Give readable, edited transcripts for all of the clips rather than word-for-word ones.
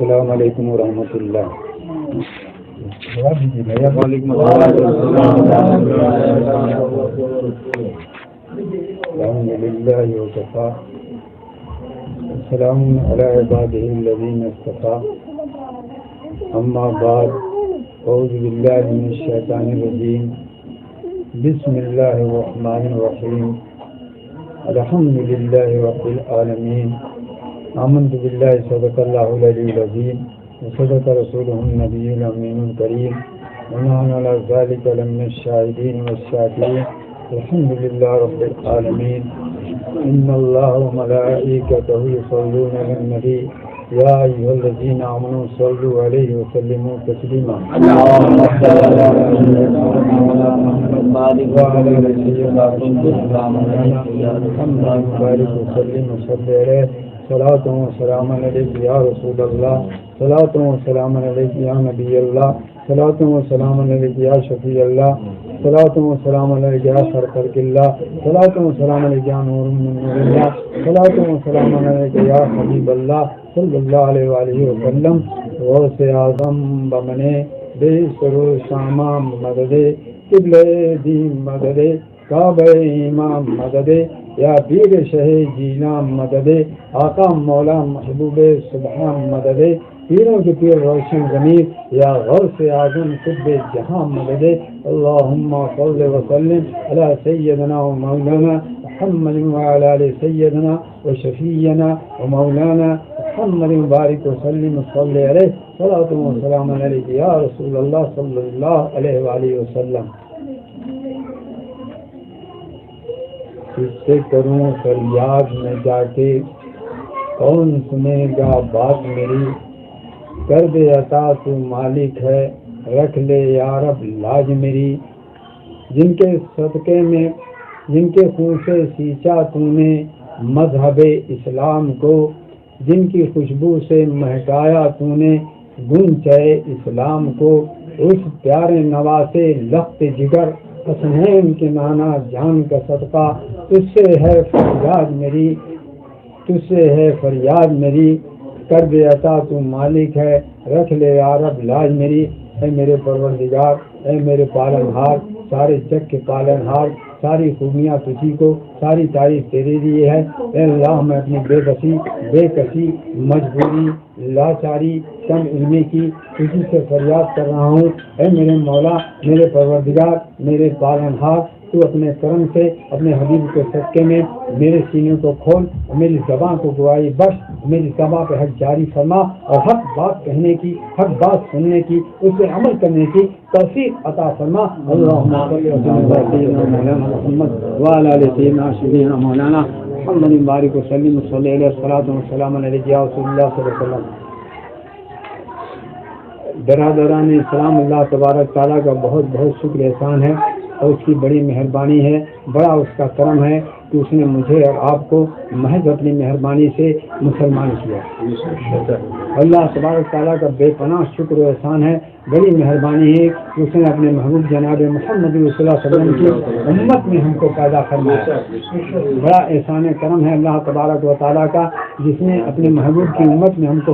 السلام علیکم ورحمۃ اللہ. وعلیکم الحمد للہ وکفی السلام علی عبادہ الذین اصطفی اما بعد اعوذ باللہ من الشیطان الرجیم بسم اللہ الرحمن الرحیم الحمد للہ رب العالمین آمنت باللہ صدق اللہ العلی العظیم وصدق رسولہ النبی الامین الکریم ونحن علی ذلک لمن الشاہدین والشاکرین الحمد للہ رب العالمین. ان اللہ وملائکتہ یصلون علی النبی یا ایھا الذین آمنوا صلوا علیہ وسلموا تسلیما. اللهم صل علی سیدنا محمد وعلی آل سیدنا محمد وبارک وسلم وصلی علیہ. صلاۃ و سلام علیک یا رسول اللہ، صلاۃ و سلام علیک یا نبی اللہ، صلاۃ و سلام علیک یا شفیع اللہ، صلاۃ و سلام علیک یا خیر خلق اللہ، صلاۃ و سلام علیک یا نور من نور اللہ، صلاۃ و سلام علیک یا حبیب اللہ صلی اللہ علیہ وآلہ وسلم. غوث اعظم بمنے بے سرو شامہ مدد قبلہ دین مدد کعبہ امام مدد یا پیر شہ جینا مدد آقا مولا محبوب سبحان مدد پیروں کے پیر روشن ضمیر یا غوث اعظم قطب جہاں مدد. اللہم صل وسلم علی سیدنا و مولانا محمد وعلی آل سیدنا و شفیعنا و مولانا محمد مبارک وسلم صلی علیہ. صلاۃ و سلام علیک یا رسول اللہ صلی اللہ علیہ وآلہ وسلم. کس سے کروں فریاد میں جا کے، کون سنے گا بات میری، کر دے عطا تو مالک ہے، رکھ لے یا رب لاج میری. جن کے صدقے میں، جن کے خون سے سینچا تو نے مذہب اسلام کو، جن کی خوشبو سے مہکایا تو نے گنچے اسلام کو، اس پیارے نواسے لخت جگر حسنین کے نانا جان کا صدقہ، تجھ سے ہے فریاد میری، تجھ سے ہے فریاد میری، کر دے عطا تو مالک ہے، رکھ لے یا رب لاج میری. اے میرے پروردگار، اے میرے پالن ہار، سارے جگ کے پالن ہار، ساری خوبیاں تجھی کو، ساری تعریف تیرے لیے ہے. اے اللہ میں اپنی بے بسی، بے کسی، مجبوری، لاچاری، کم علمی کی تجھی سے فریاد کر رہا ہوں. اے میرے مولا، میرے پروردگار، میرے پالن ہار، تو اپنے کرم سے اپنے حبیب کے صدقے میں میرے سینے کو کھول، میری زبان کو گواہی بخش، میری زبان پہ حق جاری فرما، اور حق بات کہنے کی، حق بات سننے کی، اس پہ عمل کرنے کی توفیق عطا فرما. اللہم صل وسلم علی سیدنا مولانا محمد وعلی آل سیدنا سیدنا مولانا محمد مبارک وسلم صلی علیہ. الصلاۃ والسلام علیک یا رسول اللہ صلی اللہ علیہ وسلم. برادران اسلام، اللہ تبارک تعالیٰ کا بہت بہت شکر احسان ہے اور اس کی بڑی مہربانی ہے، بڑا اس کا کرم ہے کہ اس نے مجھے اور آپ کو محض اپنی مہربانی سے مسلمان کیا. اللہ تبارک تعالیٰ کا بے پناہ شکر و احسان ہے، بڑی مہربانی ہے کہ اس نے اپنے محبوب جناب محمد صلی اللہ علیہ وسلم کی امت میں ہم کو پیدا فرمایا. بڑا احسان کرم ہے اللہ تبارک و تعالیٰ کا، جس نے اپنے محبوب کی امت میں ہم کو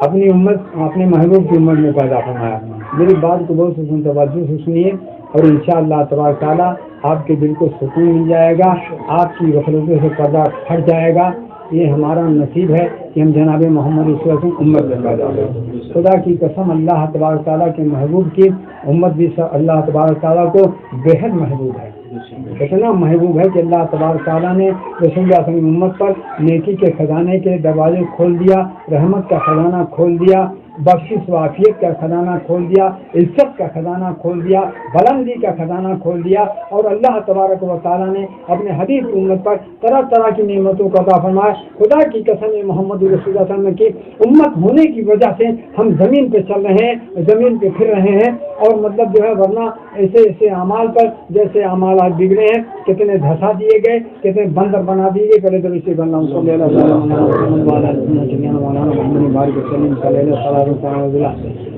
اپنی امت، اپنے محبوب کی امت میں پیدا فرمایا. میری بات کو بہت توجہ سے سنیے اور انشاءاللہ تبارک تعالیٰ آپ کے دل کو سکون مل جائے گا، آپ کی غفلتوں سے پردہ ہٹ جائے گا. یہ ہمارا نصیب ہے کہ ہم جناب محمد صلی اللہ علیہ وسلم امت میں پیدا ہوئے. خدا کی قسم اللہ تبارک تعالیٰ کے محبوب کی امت بھی اللہ تبارک تعالیٰ کو بےحد محبوب ہے. اتنا محبوب ہے کہ اللہ تبارک تعالیٰ نے رسول اللہ صلی اللہ علیہ وسلم امت پر نیکی کے خزانے کے دروازے کھول دیا، رحمت کا خزانہ کھول دیا، بخشش و عافیت کا خزانہ کھول دیا، عزت کا خزانہ کھول دیا، بلندی کا خزانہ کھول دیا. اور اللہ تبارک و تعالیٰ نے اپنے حبیب کی امت پر طرح طرح کی نعمتوں کا عطا فرمایا. خدا کی قسم محمد رسول اللہ صلی اللہ علیہ وسلم کی امت ہونے کی وجہ سے ہم زمین پہ چل رہے ہیں، زمین پہ پھر رہے ہیں. اور مطلب جو ہے ورنہ ایسے ایسے اعمال پر جیسے اعمال آج بگڑے ہیں، کتنے دھسا دیے گئے، کتنے بندر بنا دیے گئے. پہلے تو اسے بننا صلی اللہ علیہ وسلم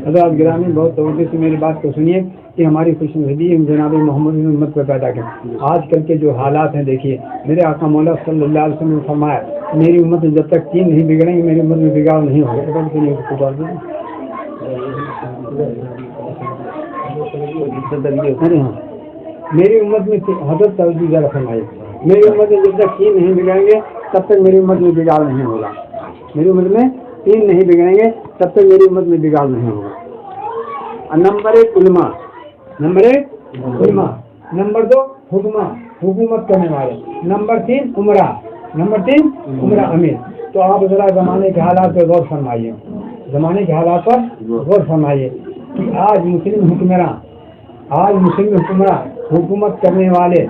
حضرات گرامی بہت توجہ سے میری بات کو سنیے کہ ہماری خوش نصیبی جناب محمد کی امت کو پیدا کریں. آج کل کے جو حالات ہیں دیکھیے, میرے آقا مولا صلی اللہ علیہ وسلم نے فرمایا میری امت جب تک تین نہیں بگڑیں گے میری امت میں بگاڑ نہیں ہوگا. میری امت میں حضرت توجہ ذرا فرمائیے, میری امت میں جب تک تین نہیں بگڑیں گے تب تک میری امت میں بگاڑ نہیں ہوگا. میری امت میں تین نہیں بگڑیں گے تب تک میری امت میں بگاڑ نہیں ہوگا. نمبر 1 علماء, نمبر 1 علماء, نمبر 2 حکومت کرنے والے, نمبر 3 عمرہ, نمبر 3 عمرہ امیر. تو آپ ذرا زمانے کے حالات پر غور فرمائیے, زمانے کے حالات پر غور فرمائیے کہ آج مسلم حکمراں, آج مسلم حکمراں حکومت کرنے والے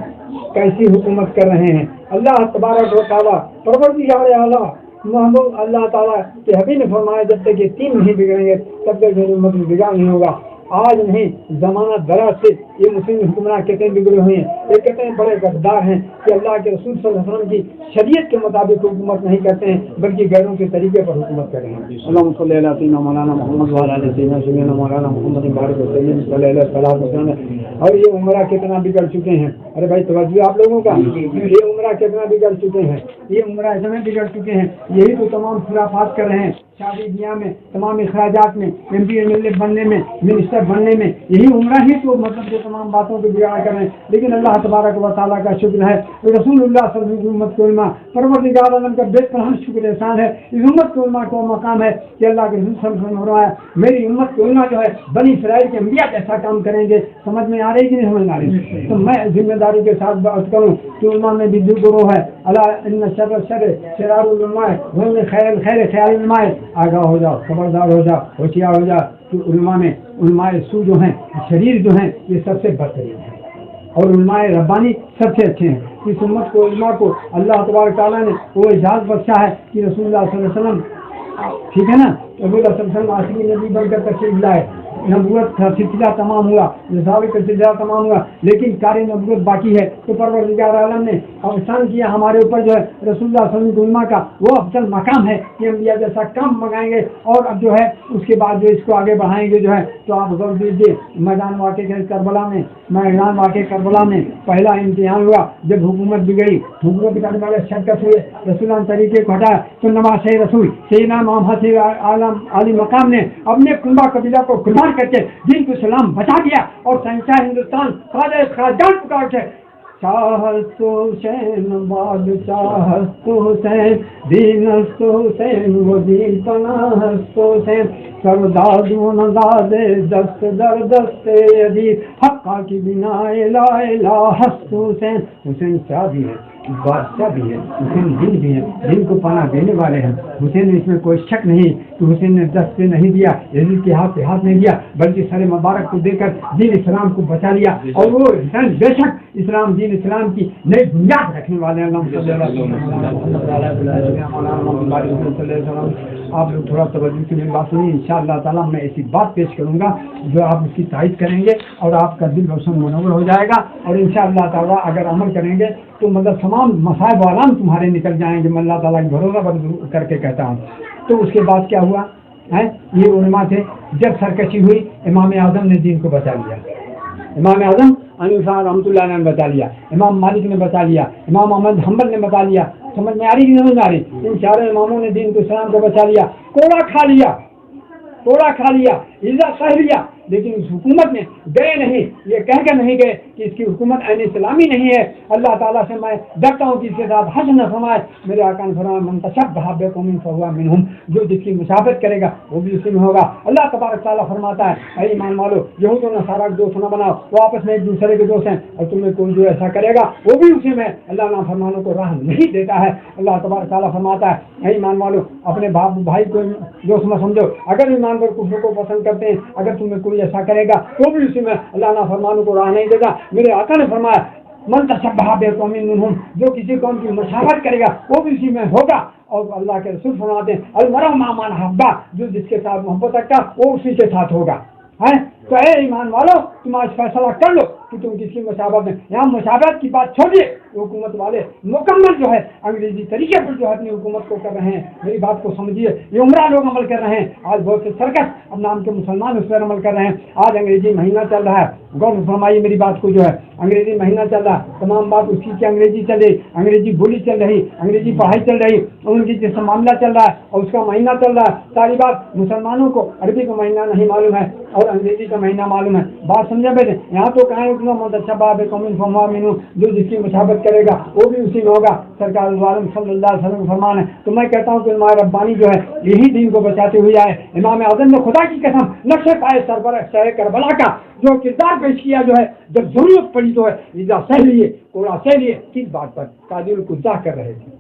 کیسی حکومت کر رہے ہیں. اللہ تبارک و تعالیٰ پروردگار اعلیٰ محمود اللہ تعالیٰ کے حبیب نے فرمایا جب تک یہ تین نہیں بگڑیں گے تب تک میری امت میں بگاڑ نہیں ہوگا. آج نہیں, زمانہ دراز سے یہ مسلم حکمراں کتنے بگڑے ہوئے ہیں, یہ کتنے بڑے غدار ہیں کہ اللہ کے رسول صلی اللہ علیہ وسلم کی شریعت کے مطابق حکومت نہیں کرتے ہیں بلکہ غیروں کے طریقے پر حکومت کر رہے ہیں. اللہم صلی علی سیدنا مولانا محمد وعلی آلہ سیدنا مولانا محمد بارک وسلم صلی اللہ علیہ وسلم. اور یہ عمرہ کتنا بگڑ چکے ہیں. ارے بھائی توجہ آپ لوگوں کا, یہ عمرہ کتنا بگڑ چکے ہیں, یہ عمرہ ایسے میں بگڑ چکے ہیں. یہی تو تمام خرافات کر رہے ہیں شادی بیاہ میں, تمام اخراجات میں, M P M L A بننے میں, منسٹر بننے میں, یہی عمرہ ہی تو مطلب جو تمام باتوں کو بگاڑ کر رہے ہیں. لیکن اللہ تبارک و تعالیٰ کا شکر ہے, رسول اللہ صلی اللہ علیہ وسلم امت کو علماء پروردگار عالم کا بے پناہ شکر احسان ہے. اس امت کو علماء کو مقام ہے کہ اللہ کے رسول صلی اللہ علیہ وسلم نے فرمایا میری امت کو علماء جو ہے بنی اسرائیل کے انبیاء ایسا کام کریں گے. سمجھ میں آ رہی کہ نہیں سمجھ میں آ رہی؟ تو میں ذمہ داری کے ساتھ بات کروں کہ علماء میں بھی دو گروہ ہے. اللہ ان شر شرار العلماء وان خیر خیال علماء. آگاہ ہو جاؤ, خبردار ہو جاؤ, ہوشیار ہو جاؤ کہ علماء میں علماء سو جو ہیں, شریر جو ہیں, یہ سب سے بدترین ہیں اور علماء ربانی سب سے اچھے ہیں. اس امت کو علماء کو اللہ تبارک تعالیٰ نے وہ اعزاز بخشا ہے کہ رسول اللہ صلی اللہ علیہ وسلم, ٹھیک ہے نا, رسول اللہ صلی اللہ علیہ وسلم آخری نبی بن کر تشریف لائے. نبوت کا سلسلہ تمام ہوا, رسالت کا سلسلہ تمام ہوا, لیکن کار نبوت باقی ہے. تو پروردگار عالم نے احسان کیا ہمارے اوپر جو ہے رسول اللہ صلی اللہ علیہ وسلم علماء کا وہ افضل مقام ہے کہ انبیاء جیسا کام منگائیں گے. اور اب جو ہے اس کے بعد جو اس کو آگے بڑھائیں گے جو ہے. تو آپ غور دیجیے, میدان واقع کربلا میں, میدان واقع کربلا میں پہلا امتحان ہوا جب حکومت بگڑی, حکومت بگڑنے والے شرکت ہوئے, رسولان طریقے کو ہٹایا تو نواز رسول سیدنا محمد علی مقام نے اپنے کنبہ قبیلہ کو قربان کر کے دین کو سلام بچا دیا اور شہنشاہ ہندوستان خواجہ خواجان پکار کے چاہت حسین بادشاہت حسین دینست حسین و دین پناہست حسین سرداد و نزاد دست در دست عزیز حقا کی بنا الہ الہ ہست حسین. حسین شاہ بھی ہے, بادشاہ بھی ہے, حسین دین بھی ہے, دین کو پناہ دینے والے ہیں. حسین اس میں کوئی شک نہیں کہ حسین نے دست سے نہیں دیا, یزید کے ہاتھ پہ ہاتھ نہیں دیا, بلکہ سر مبارک کو دے کر دین اسلام کو بچا لیا. اور وہ حسین بے شک اسلام دین اسلام کی نئی بنیاد رکھنے والے ہیں. آپ لوگ تھوڑا توجہ سے میری بات سنیے. انشاءاللہ تعالیٰ میں ایسی بات پیش کروں گا جو آپ اس کی تائید کریں گے اور آپ کا دل روشن منور ہو جائے گا. اور انشاءاللہ تعالیٰ اگر عمل کریں گے تو مطلب تمام مصائب و آلام تمہارے نکل جائیں گے. میں اللہ تعالیٰ کی بھروسہ کر کے کہتا ہوں. تو اس کے بعد کیا ہوا ہے, یہ علماء تھے. جب سرکشی ہوئی امام اعظم نے دین کو بچا لیا. امام اعظم حنیفہ رحمۃ اللہ نے بتا لیا, امام مالک نے بتا لیا, امام احمد حنبل نے بتا لیا. سمجھ میں آ رہی کہ سمجھ میں آ رہی؟ ان چاروں اماموں نے دین کو اسلام کو بچا لیا. کوڑا کھا لیا, توڑا کھا لیا, عزت سہ لیا, لیکن اس حکومت میں گئے نہیں. یہ کہہ کے نہیں گئے کہ اس کی حکومت عین اسلامی نہیں ہے. اللہ تعالیٰ سے میں ڈرتا ہوں کہ اس کے ساتھ حج نہ فرمائے. میرے آقا نے فرمایا من تشبہ بقوم فہو منہم, جو جس کی مشابہت کرے گا وہ بھی اسی میں ہوگا. اللہ تبارک تعالیٰ فرماتا ہے اے ایمان والو یہود و نصارہ کے دوست نہ بناؤ, وہ آپس میں ایک دوسرے کے دوست ہیں, اور تمہیں کوئی جو ایسا کرے گا وہ بھی اسی میں. اللہ نافرمانوں کو راہ نہیں دیتا ہے. اللہ تبارک تعالیٰ فرماتا ہے اے ایمان والو اپنے باپ بھائی کو دوست مت سمجھو. اگر ایمان پر کفر کو پسند کرتے ہیں, اگر تمہیں کوئی ایسا کرے گا تو بھی اسی میں. اللہ نافرمانوں کو راہ نہیں دے گا. میرے آقا نے فرمایا من تشبہ بقوم منہم, جو کسی قوم کی مشابہت کرے گا وہ بھی اسی میں ہوگا. اور اللہ کے رسول فرماتے ہیں المرء مع من احب, جو جس کے ساتھ محبت رکھتا وہ اسی کے ساتھ ہوگا. تو اے ایمان والو تم آج فیصلہ کر لو کہ تم کس کی مشابہت میں. یہاں مشابہت کی بات چھوڑیے, حکومت والے مکمل جو ہے انگریزی طریقے پر جو ہے اپنی حکومت کو کر رہے ہیں. میری بات کو سمجھیے, یہ عمرہ لوگ عمل کر رہے ہیں. آج بہت سے سرکس اب نام کے مسلمان اس پر عمل کر رہے ہیں. آج انگریزی مہینہ چل رہا ہے, غور فرمائیے میری بات کو, جو ہے انگریزی مہینہ چل رہا ہے, تمام بات اس کی انگریزی چل رہی, انگریزی بولی چل رہی, انگریزی پڑھائی چل رہی, ان کی جس معاملہ چل رہا ہے اور اس کا مہینہ چل رہا ہے. ساری بات مسلمانوں کو عربی کا مہینہ نہیں معلوم ہے اور انگریزی کا مہینہ معلوم ہے. بات سمجھا بیٹے, یہاں تو کہیں اتنا متشبہ بقوم فہم, جو جس کی مشابہت کرے گا وہ بھی اسی میں ہوگا. سرکار عالم صلی اللہ علیہ وسلم فرمان ہے. تو میں کہتا ہوں کہ امام ربانی جو ہے یہی دین کو بچاتے ہوئے آئے. امام اعظم نے خدا کی قسم نقش پائے سربراہ شہر کربلا کا جو کردار پیش کیا, جو ہے جب ضرورت پڑی تو ہے سہ لیے, کوڑا سہ لیے. کس بات پر؟ قاضی القضا کر رہے تھے,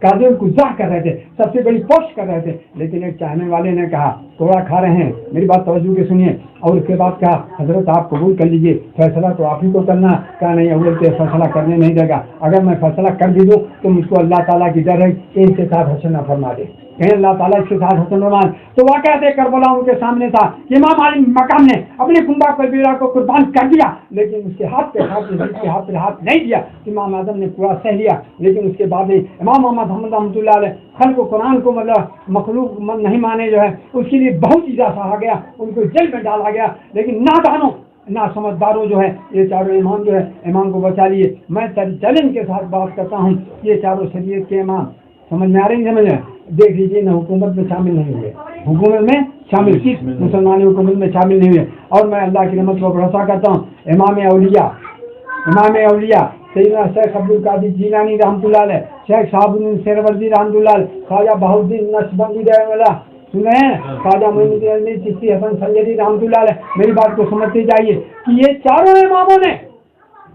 قاضی القضا کر رہے تھے, سب سے بڑی پوش کر رہے تھے. لیکن ایک چاہنے والے نے کہا کوڑا کھا رہے ہیں, میری بات توجہ کے سنیے, اور اس کے بعد کہا حضرت آپ قبول کر لیجئے, فیصلہ تو آپ ہی کو کرنا. کہا نہیں, اول سے فیصلہ کرنے نہیں دے گا. اگر میں فیصلہ کر بھی دوں تو مجھ کو اللہ تعالیٰ کی ڈر ہے کہ ان کے ساتھ حسن نہ فرما دے, کہیں اللہ تعالیٰ اس کے ساتھ حسن فرمان. تو واقعہ کربلا ان کے سامنے تھا کہ امام علی مقام نے اپنے کنبہ کبیرہ کو قربان کر دیا, لیکن اس کے ہاتھ پہ ہاتھ نہیں دیا. امام اعظم نے پورا سہ لیا, لیکن اس کے بعد امام محمد رحمۃ اللہ علیہ خلق و قرآن کو مطلب مخلوق نہیں مانے, جو ہے اس کے لیے بہت چیزیں سہا گیا, ان کو جیل میں ڈالا گیا. لیکن نادانوں نہ سمجھداروں جو ہے یہ چاروں امام جو ہے امام کو بچا لیے. میں چیلنج کے ساتھ بات کرتا ہوں, یہ چاروں شریعت کے امام سمجھ میں آ رہے ہیں, سمجھ دیکھ لیجیے نہ حکومت میں شامل نہیں ہوئے, حکومت میں شامل کس مسلمان حکومت میں شامل نہیں ہوئے. اور میں اللہ کی رحمت کو بھروسہ کرتا ہوں, امام اولیاء سیدنا شیخ عبد القادر جیلانی رحمۃ اللہ علیہ, شیخ صاحب سہروردی رحمۃ اللہ علیہ, خواجہ بہاؤالدین نقشبندی رحمۃ اللہ, سن رہے ہیں, خواجہ معین الدین چشتی حسن سنجری رحمۃ اللہ علیہ. میری بات کو سمجھتے جائیے کہ یہ چاروں اماموں نے,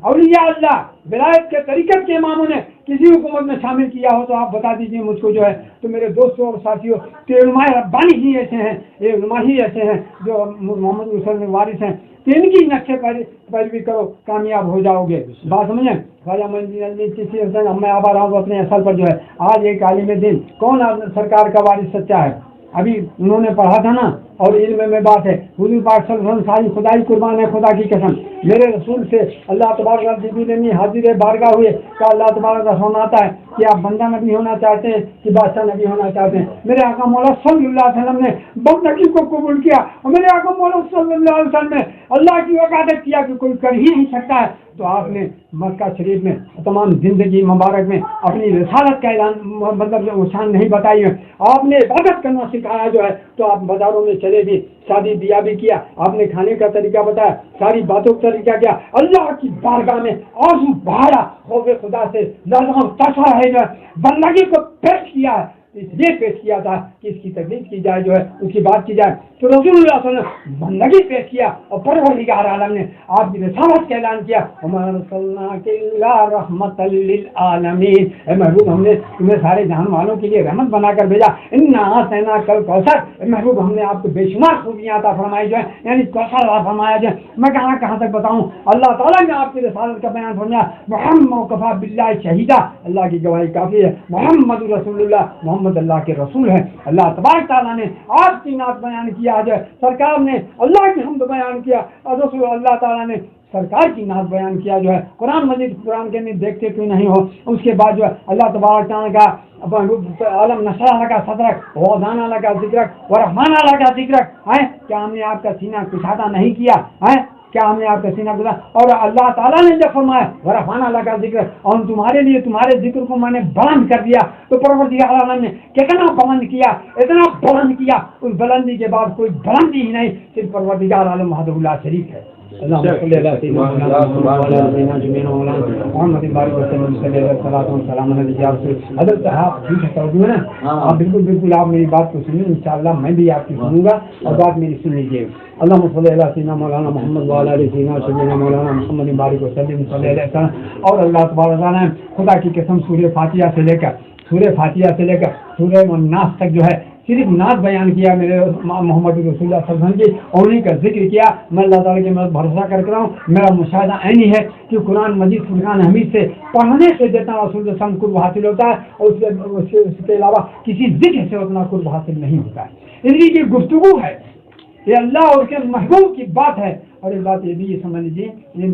اولیاء اللہ ولایت کے طریقت کے اماموں نے کسی حکومت میں شامل کیا ہو تو آپ بتا دیجیے مجھ کو, جو ہے تو میرے دوستوں اور ساتھیوں کہ علماء ربانی ہی ایسے ہیں, یہ علماء ہی ایسے ہیں جو محمد رسول میں وارث ہیں, کہ ان کی نقشے پیروی کرو, کامیاب ہو جاؤ گے. بات سمجھیں, خواجہ معین الدین چشتی حسن, میں آبا رہا ہوں اپنے اصل پر, جو ہے آج ایک عالم دین کون سرکار کا وارث سچا ہے, ابھی انہوں نے پڑھا تھا نا, اور علم میں بات ہے, حضور پاک صلی اللہ علیہ وسلم ساری خدائی قربان ہے, خدا کی قسم میرے رسول سے اللہ تبارک جبریل نے حاضر بارگاہ ہوئے کہ اللہ تبارک فرماتا ہے کہ آپ بندہ نبی ہونا چاہتے ہیں کہ بادشاہ نبی ہونا چاہتے ہیں. میرے آقا مولا صلی اللہ علیہ وسلم نے بندگی کو قبول کیا, اور میرے آقا مولا صلی اللہ علیہ وسلم نے اللہ کی وقادت کیا کہ کوئی کر ہی نہیں سکتا ہے. تو آپ نے مکہ شریف میں تمام زندگی مبارک میں اپنی رسالت کا اعلان مطلب شان نہیں بتائی ہے, آپ نے عبادت کرنا سکھایا, جو ہے تو آپ بازاروں میں چلے بھی, شادی بیاہ بھی کیا, آپ نے کھانے کا طریقہ بتایا, ساری باتوں کا طریقہ کیا, اللہ کی بارگاہ میں آنسو بہایا, خوف خدا سے لازم تشا ہے, جو ہے بندگی کو پیش کیا ہے, اس لیے پیش کیا تھا کہ اس کی تکلیف کی جائے, جو ہے اس کی بات کی جائے. تو رسول اللہ صلی اللہ علیہ وسلم بندگی پیش کیا, اور پروردگار عالم نے آپ کی رسالت کا اعلان کیا, وما ارسلناک الا رحمۃ للعالمین, اے محبوب ہم نے تمہیں سارے جہان والوں کے لیے رحمت بنا کر بھیجا. انا اعطیناک الکوثر, اے محبوب ہم نے آپ کو بے شمار خوبیاں عطا فرمائی, جو ہے یعنی کوثر عطا فرمایا. جو ہے میں کہاں تک بتاؤں, اللہ تعالیٰ نے آپ کی رسالت کا بیان فرمایا, محمد کفا باللہ شہیدہ, اللہ کی گواہی کافی ہے, محمد رسول اللہ, محمد اللہ کے رسول ہے. اللہ تبارک تعالیٰ نے آپ کی نعت بیان کیا, جو سرکار نے اللہ کی حمد بیان کیا, اور رسول اللہ تعالیٰ نے سرکار کی نعت بیان کیا, جو ہے قرآن مجید قرآن کے نہیں دیکھتے کیوں نہیں ہو. اس کے بعد جو ہے اللہ تبارک تعالیٰ کا عالم نشرح لگا صدرک ووضعنا لگا ذکرک ورحمنا لگا ذکرک ہے. کیا ہم نے آپ کا سینہ کشادہ نہیں کیا ہے, کیا ہم نے آپ کا سینہ گزا. اور اللہ تعالیٰ نے جب فرمایا ورفعنا لک ذکرک, اور تمہارے لیے تمہارے ذکر کو میں نے بلند کر دیا, تو پروردگار عالم نے کتنا بلند کیا, اتنا بلند کیا, اس بلندی کے بعد کوئی بلندی ہی نہیں, صرف پروردگار عالم وحدہ لا شریک ہے. اللهم صل على سيدنا محمد بارك وسلم صلی اللہ علیہ وسلم علیہ وسلم. حضرت آپ ٹھیک ہے توجہ نا, آپ بالکل آپ میری بات کو سنیں, انشاءاللہ میں بھی آپ کی سنوں گا, اور بات میری سن لیجیے. اللهم صل على سيدنا مولانا محمد وعلى آل سيدنا مولانا محمد بارك وسلم صلی اللہ علیہ وسلم. اور اللہ تبارک تعالیٰ نے خدا کی قسم سورہ فاتحہ سے لے کر سورہ الناس تک جو ہے صرف نعت بیان کیا میرے محمد رسول اللہ صلی اللہ علیہ وسلم کی, اور انہیں کا ذکر کیا. میں اللہ تعالیٰ کے میں بھروسہ کر رہا ہوں, میرا مشاہدہ عینی ہے کہ قرآن مجید فرقان حمید سے پڑھنے سے جتنا رسول اللہ صلی اللہ علیہ وسلم قرب حاصل ہوتا ہے, اور اس کے علاوہ کسی ذکر سے اتنا قرب حاصل نہیں ہوتا ہے. ان کی گفتگو ہے, یہ اللہ اور اس کے محبوب کی بات ہے. اور ایک بات یہ بھی سمجھ لیجیے, یہ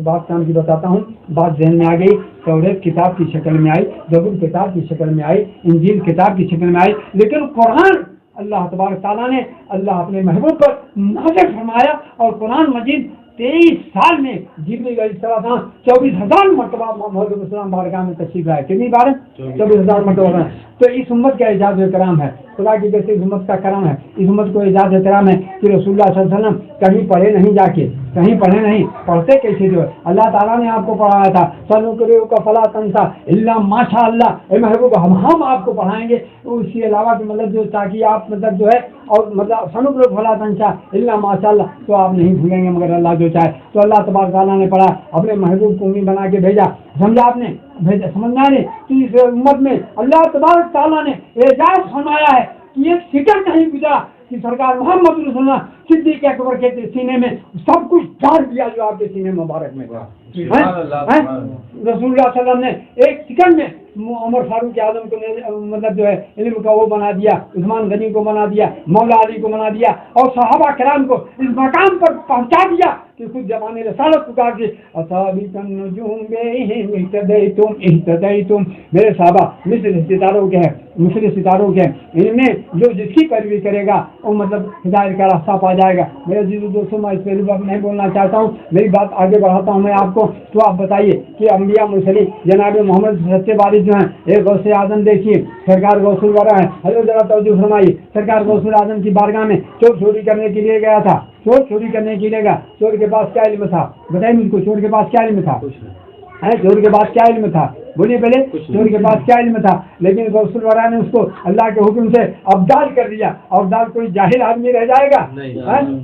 بات کام کی بتاتا ہوں, بات ذہن میں آ گئی. توریت کتاب کی شکل میں آئی, زبور کتاب کی شکل میں آئی, انجیل کتاب کی شکل میں آئی, لیکن قرآن اللہ تبارک تعالیٰ نے اللہ اپنے محبوب پر نازل فرمایا. اور قرآن مجید 23 سال میں جبریل علیہ السلام 24,000 مرتبہ محمد صلی اللہ علیہ وسلم بارگاہ میں تشریف لائے. کتنی بار؟ 24,000 مرتبہ. تو اس امت کا اعزاز و کرام ہے, خدا کی جیسے اس امت کا کرم ہے. اس امت کو اعزاز و کرام ہے کہ رسول اللہ صلی اللہ علیہ وسلم کہیں پڑھے نہیں, جا کے کہیں پڑھے نہیں, پڑھتے کیسے جو ہے اللہ تعالیٰ نے آپ کو پڑھایا تھا. سنقرئک کا فلا تنسا الا ماشاء اللہ, اے محبوب ہم آپ کو پڑھائیں گے اس کے علاوہ بھی مطلب جو تاکہ آپ مطلب جو ہے اور مطلب سنقرئک فلا تنسا الا ماشاء اللہ, تو آپ نہیں بھولیں گے مگر اللہ جو چاہے. تو اللہ تبارک تعالیٰ نے پڑھا, اپنے محبوب کو امی بنا کے بھیجا. سمجھا آپ نے, بھیجا سمجھنا نہیں. تو اس امت میں اللہ تبارک تعالیٰ نے اعزاز فرمایا ہے کہ ایک سیکنڈ نہیں گزرا کہ سرکار محمد رسول اللہ صدیق اکبر کے سینے میں سب کچھ ڈال دیا جو آپ کے سینے مبارک میں تھا. رسول اللہ صلی اللہ علیہ وسلم نے ایک سیکنڈ میں عمر فاروق اعظم کو مطلب جو ہے علم کا وہ بنا دیا, عثمان غنی کو بنا دیا, مولا علی کو بنا دیا, اور صحابہ کرام کو اس مقام پر پہنچا دیا کہ خود زبان رسالت پکار کے اصابت النجوم بہم اہتدیتم اہتدیتم. میرے صحابہ مثل ستاروں کے ہیں, مثل ستاروں کے ہیں, ان میں جو جس کی پیروی کرے گا وہ مطلب ہدایت کا راستہ پا جائے گا. میرے عزیزو دوستوں, میں اس پہلو پر نہیں بولنا چاہتا ہوں, میری بات آگے بڑھاتا ہوں میں آپ کو. تو آپ بتائیے کہ انبیاء مرسلین جناب محمد سچے وارث جو ہیں, ایک غوث اعظم دیکھیے, سرکار غوث الورا ہے. حضرت ذرا توجہ فرمائیے, سرکار غوث اعظم کی بارگاہ میں چور چوری کرنے کے لیے گیا تھا. چور چوری کرنے کے لیے گیا, چور کے پاس کیا علم تھا بتائیے مجھ کو, چور کے پاس کیا علم تھا؟ چور کے پاس کیا علم تھا بولیے پہلے, چور کے پاس کیا علم تھا؟ لیکن غوث الورا نے اس کو اللہ کے حکم سے ابدال کر دیا. ابدال کوئی جاہل آدمی رہ جائے گا؟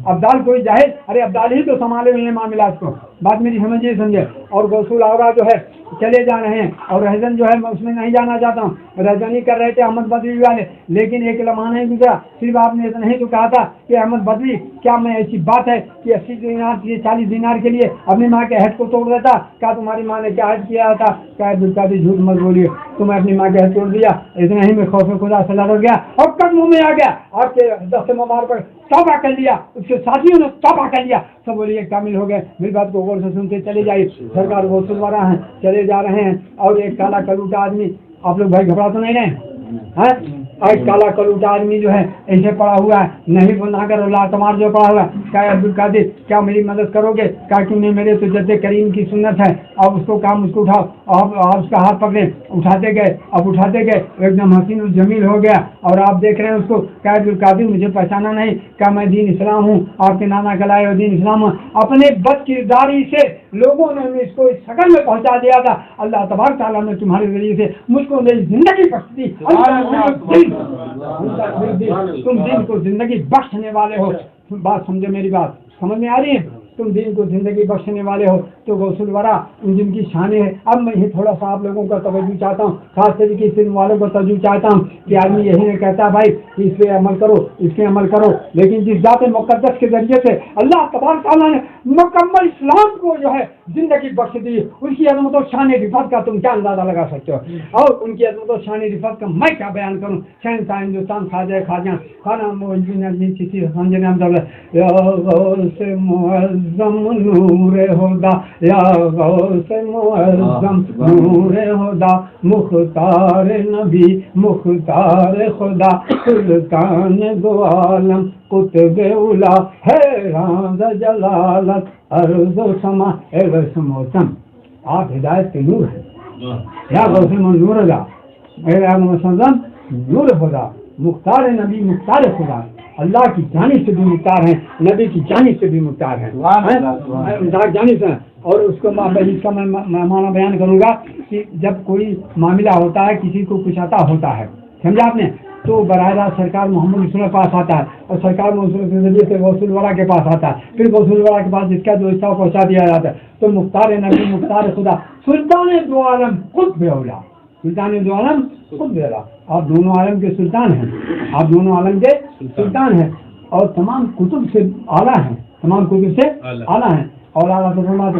ابدال کوئی جاہل, ارے ابدال ہی تو سنبھالے ہوئے ہیں معاملات کو. بات میری سمجھیے سمجھے. اور غوث الورا جو ہے چلے جا رہے ہیں, اور رہزن جو ہے میں اس میں نہیں جانا چاہتا ہوں, رہزنی کر رہے تھے احمد بدوی والے. لیکن ایک لمحہ نہیں گزرا, صرف آپ نے اتنا ہی تو کہا تھا کہ احمد بدوی کیا میں ایسی بات ہے کہ 80 دینار 40 دینار کے لیے اپنی ماں کے عہد کو توڑ دیتا؟ کہا تمہاری ماں نے کیا عہد کیا تھا؟ کہا عبدالقادر جھوٹ مت بولیے, تو میں اپنی ماں کے عہد توڑ دیا. اتنا ہی میں خوف خدا سے لڑ گیا اور قدموں میں آ گیا, آپ کے دست مبارک پر توبہ کر لیا, اس کے ساتھیوں نے توبہ کر لیا. سب بولیے کامل ہو گئے. میری بات کو غور سے سنتے چلے جائیے. سرکار غوث الورا ہیں, چلے جا رہے ہیں, اور ایک کالا کلوٹا آدمی, آپ لوگ بھائی گھبرا تو نہیں رہے, ایک کالا کلوٹا آدمی جو ہے ایسے پڑا ہوا ہے, نہیں بولنا کرو لاتمار جو پڑا ہوا ہے. کہا عبدالقادر کیا میری مدد کرو گے؟ کہا کہ نہیں, میرے تو جد کریم کی سنت ہے, آپ اس کو کام اس کو اٹھاؤ. آپ اس کا ہاتھ پکڑے, اٹھاتے گئے, اب اٹھاتے گئے, ایک دم حسین الجمیل ہو گیا, اور آپ دیکھ رہے ہیں اس کو. کہا عبدالقادر مجھے پہچانا نہیں؟ کہا میں دین اسلام ہوں, آپ کے نانا کلائے اور دین اسلام ہوں. اپنے بد کرداری سے لوگوں نے اس کو اس شکل میں پہنچا دیا تھا. اللہ تبارک تعالیٰ نے تمہارے ذریعے سے مجھ کو نئی زندگی بخش دی. تم دین کو زندگی بخشنے والے ہو. بات سمجھے, میری بات سمجھ میں آ رہی ہے؟ تم دین کو زندگی بخشنے والے ہو. تو غوث الورا جن کی شانیں ہیں. اب میں یہ تھوڑا سا آپ لوگوں کا توجہ چاہتا ہوں, خاص طریقے سے والوں کا توجہ چاہتا ہوں کہ آدمی یہی نہیں کہتا بھائی کہ اس پہ عمل کرو, اس پہ عمل کرو, لیکن جس ذات مقدس کے ذریعے سے اللہ تبارک تعالیٰ نے مکمل اسلام کو جو ہے زندگی بخش دی, ان کی عظمت و شان رفعت کا تم کیا اندازہ لگا سکتے ہو؟ اور ان کی عظمت و شان رفعت کا میں کیا بیان کروں؟ شہنشاہ ہندوستان خواجہ خواجہ خانہ معین الدین چشتی سمجھنے ہم یا غوث معظم نور خدا, یا غوث معظم نور خدا, مختار نبی مختار خدا, سلطان دو عالم قطب اولا, حیران جلالت ارض و سما. اے غوث معظم آپ ہدایت کے نور ہیں, یا غوث نور خدا, اے معظم نور خدا, مختار نبی مختار خدا, اللہ کی جانب سے بھی مختار ہیں, نبی کی جانب سے بھی مختار ہیں, جانب سے. اور اس کو اس کا میں معنی بیان کروں گا کہ جب کوئی معاملہ ہوتا ہے, کسی کو کچھ عطا ہوتا ہے, سمجھا آپ نے, تو براہ راست سرکار محمد رسول کے پاس آتا ہے, اور سرکار محمد کے ذریعے سے غوث الورا کے پاس آتا ہے, پھر غوث الورا کے پاس جس کا جو حصہ پہنچا دیا جاتا ہے. تو مختار نبی مختار خدا, سلطان دو عالم قطب اولا, سلطان دو عالم قطب اولا. آپ دونوں عالم کے سلطان ہیں, آپ دونوں عالم کے سلطان ہیں, اور تمام کتب سے اعلیٰ ہیں, تمام کتب سے اعلیٰ ہیں. اور اللہ فرماتے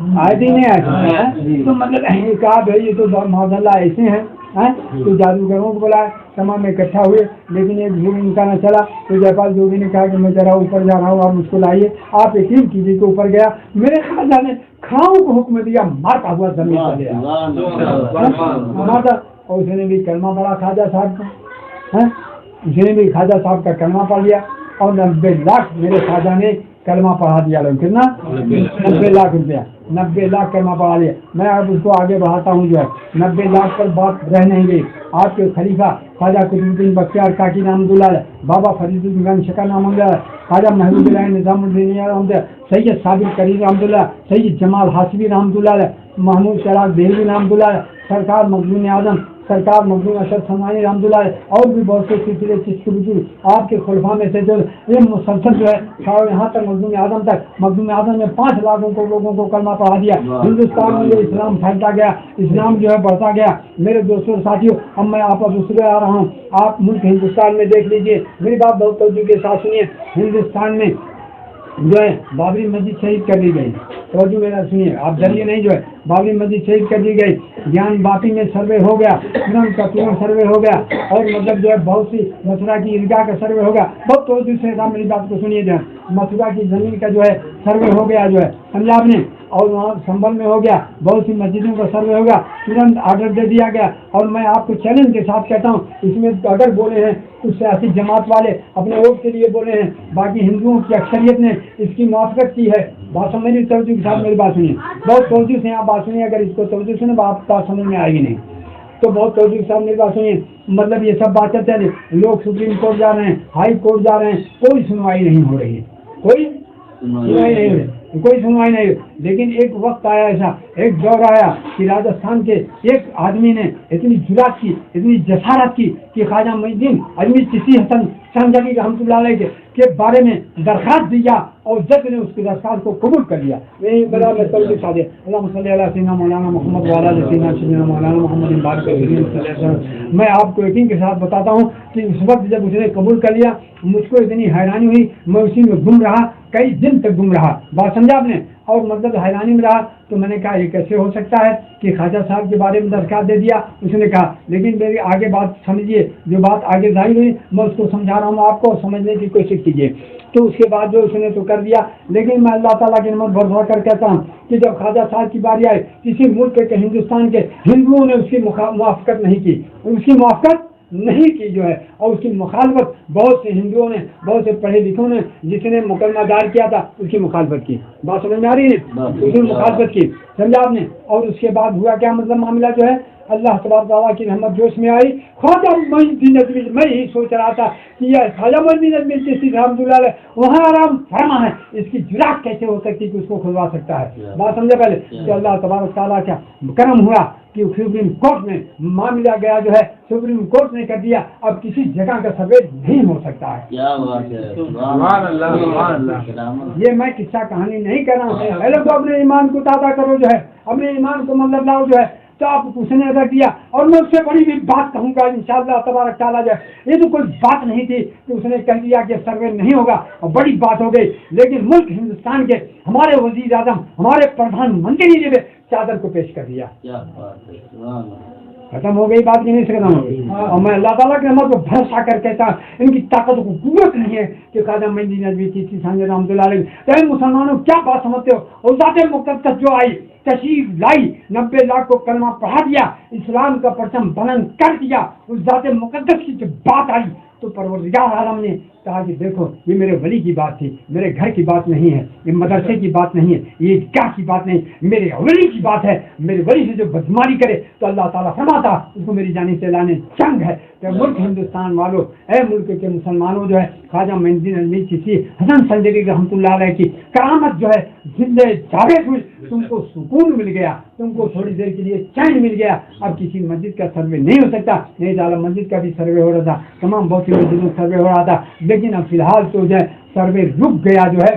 آئے نہیں آئے تو مطلب کہا بھائی یہ تو معذاللہ ایسے ہیں تو جادوگروں کو بلایا، تمام اکٹھا ہوئے، لیکن ایک جھوٹ ان کا نہ چلا تو جے پال جوگی نے کہا کہ میں ذرا اوپر جا رہا ہوں، آپ مجھ کو لائیے۔ آپ یقین کیجیے کہ اوپر گیا، میرے خواجہ نے کھاؤں کو حکم دیا، مارتا ہوا زمین پر گیا مارتا، اور اس نے بھی کلمہ پڑھا خواجہ صاحب کا، اس نے بھی خواجہ صاحب کا کلمہ پڑھ لیا، اور 90 لاکھ میرے خواجہ نے کلمہ پڑھا دیا لوگ، کتنا 90 لاکھ روپیہ، 90 لاکھ کلمہ پڑھا لیا۔ میں اب اس کو آگے بڑھاتا ہوں، جو ہے 90 لاکھ پر بات رہ نہیں گئی۔ آپ کے خلیفہ خواجہ قطب الدین بختیار کاکی رحمۃ اللہ علیہ، بابا فرید الدین شکر رحمۃ اللہ علیہ، خواجہ محبوب اللہ نظام الدین رحمۃ اللہ، سید صابر کریم رحمۃ اللہ، سید جمال ہاشمی رحمۃ اللہ علیہ، محمود شراز دہلوی رحمۃ اللہ علیہ، سرکار مخزون اعظم سرکار مخزون اشرف سمانی رحمۃ اللہ علیہ، اور بھی بہت سے سلسلے چشتی بزرگ آپ کے خلفاء میں سے جو یہ مسلسل جو ہے یہاں تک مخزون اعظم تک، مخزون اعظم نے 5 لاکھوں کو لوگوں کو کلمہ پڑھا دیا۔ ہندوستان میں جو اسلام پھیلتا گیا، اسلام جو ہے بڑھتا گیا۔ میرے دوستوں اور ساتھیوں، اب میں آپ اب اس آ رہا ہوں، آپ ملک ہندوستان میں دیکھ لیجئے، میری بات بہت توجہ کے ساتھ سنیے۔ ہندوستان میں جو ہے بابری مسجد شہید کر دی گئی، توجہ میرا سنیے، آپ ڈریے نہیں، جو ہے بابری مسجد شہید کر دی گئی، گیان باپی میں سروے ہو گیا، سروے ہو گیا، اور مطلب جو ہے بہت سی مسورا کی عیدگاہ کا سروے ہو گیا، بہت توجہ سے میری بات کو سنیے، جو ہے مسورا کی زمین کا جو ہے سروے ہو گیا، جو ہے سمجھا آپ نے، اور وہاں سنبھل میں ہو گیا، بہت سی مسجدوں کا سروے ہو گیا، ترنت آرڈر دے دیا گیا۔ اور میں آپ کو چیلنج کے ساتھ کہتا ہوں، اس میں اگر بولے ہیں کچھ سیاسی جماعت والے اپنے ووٹ کے لیے بولے ہیں، باقی ہندوؤں کی اکثریت نے اس کی موافقت کی ہے۔ بات سمجھیے، توجہ کے ساتھ میری بات سنیے، بہت توجہ سے آپ بات سنیے، اگر اس کو توجہ سنیں آپ بات سمجھ میں آئے گی نہیں تو بہت توجہ کے ساتھ میری بات سنیے۔ مطلب یہ سب بات چلتے ہیں، لوگ سپریم کورٹ جا رہے ہیں، ہائی کورٹ جا رہے ہیں، کوئی سنوائی نہیں ہو رہی ہے، کوئی سنوائی نہیں ہو رہی، کوئی سنوائی نہیں، لیکن ایک وقت آیا، ایسا ایک دور آیا کہ راجستھان کے ایک آدمی نے اتنی جرات کی، اتنی جسارت کی کہ خواجہ معین الدین اجمیر چشتی حسن سنجلی رحمۃ اللہ علیہ کے بارے میں درخواست دیا، اور جج نے اس کی درخواست کو قبول کر لیا۔ اللہم صلی علی سیدنا مولانا محمد وعلی آل سیدنا مولانا محمد بارک وسلم۔ میں آپ کو یقین کے ساتھ بتاتا ہوں کہ اس وقت جب اس نے قبول کر لیا، مجھ کو اتنی حیرانی ہوئی، میں اسی میں گم رہا، کئی دن تک گم رہا، بات سمجھا آپ نے، اور مطلب حیرانی میں رہا۔ تو میں نے کہا یہ کیسے ہو سکتا ہے کہ خواجہ صاحب کے بارے میں درخواست دے دیا، اس نے کہا، لیکن میری آگے بات سمجھیے، جو بات آگے ظاہر ہوئی میں اس کو سمجھا رہا ہوں آپ کو، سمجھنے کی کوشش کیجیے۔ تو اس کے بعد جو اس نے تو کر دیا، لیکن میں اللہ تعالیٰ کی نعمت بھر کر کہتا ہوں کہ جب خواجہ صاحب کی باری آئی، کسی ملک کے ہندوستان کے ہندوؤں نے اس کی موافقت نہیں کی، اس کی موافقت نہیں کی جو ہے، اور اس کی مخالفت بہت سے ہندوؤں نے، بہت سے پڑھے لکھوں نے، جس نے مقدمہ دائر کیا تھا اس کی مخالفت کی، بات سمجھ میں آ رہی ہے، اس نے مخالفت کی، سمجھا آپ نے۔ اور اس کے بعد ہوا کیا، مطلب معاملہ جو ہے اللہ تبارک تعالیٰ کی رحمت جوش میں آئی۔ خواجہ معین الدین اجمیری، میں یہی سوچ رہا تھا کہ یہ خواجہ معین الدین اجمیری چشتی رحمۃ اللہ علیہ وہاں آرام فرما ہے، اس کی جرات کیسے ہو سکتی کہ اس کو کھلوا سکتا ہے، بات سمجھے پہلے کہ اللہ تبارک تعالیٰ کا کرم ہوا کہ سپریم کورٹ میں معاملہ گیا، جو ہے سپریم کورٹ نے کر دیا، اب کسی جگہ کا سروے نہیں ہو سکتا ہے۔ یہ میں قصہ کہانی نہیں کر رہا ہوں، پہلے تو اپنے ایمان کو تازہ کرو، جو ہے اپنے ایمان کو مطلب لاؤ، جو ہے تو آپ اس نے ادا کیا۔ اور میں اس سے بڑی بھی بات کہوں گا انشاءاللہ تبارک تعالیٰ، جو ہے یہ تو کوئی بات نہیں تھی کہ اس نے کہہ دیا کہ سروے نہیں ہوگا، اور بڑی بات ہو گئی، لیکن ملک ہندوستان کے ہمارے وزیر اعظم، ہمارے پردھان منتری نے بھی چادر کو پیش کر دیا، ختم ہو گئی بات، نہیں ختم ہو گئی۔ اور میں اللہ تعالیٰ کے رحمت کو بھروسہ کر کہتا ہوں، ان کی طاقت کو قوت نہیں ہے کہ خواجہ معین الدین اجمیری چشتی سانجہ رحمۃ اللہ علیہ، تو مسلمانوں کیا بات سمجھتے ہو، اور ذات مقدس جو آئی تشریف لائی، 90 لاکھ کو کلمہ پڑھا دیا، اسلام کا پرچم بلند کر دیا، اس ذات مقدس کی جب بات آئی تو پروردگار عالم نے کہا کہ دیکھو یہ میرے ولی کی بات تھی، میرے گھر کی بات نہیں ہے، یہ مدرسے کی بات نہیں ہے، یہ کیا کی بات نہیں، میرے ولی کی بات ہے۔ میرے ولی سے جو بدگمانی کرے تو اللہ تعالیٰ فرماتا اس کو میری جانب سے لانے جنگ ہے۔ کہ ملک ہندوستان والوں، اے ملک کے مسلمانوں، جو ہے خواجہ معین الدین اجمیری چشتی حسن سنجری رحمۃ اللہ علیہ کی کرامت جو ہے زندہ ثابت ہوئی، تم کو سکون مل گیا، تم کو تھوڑی دیر کے لیے چین مل گیا۔ اب کسی مسجد کا سروے نہیں ہو سکتا، نہیں تعالیٰ مسجد کا بھی سروے ہو رہا تھا، تمام بہت سی مسجدوں کا سروے ہو رہا تھا، لیکن اب فی الحال تو جو ہے سروے رک گیا، جو ہے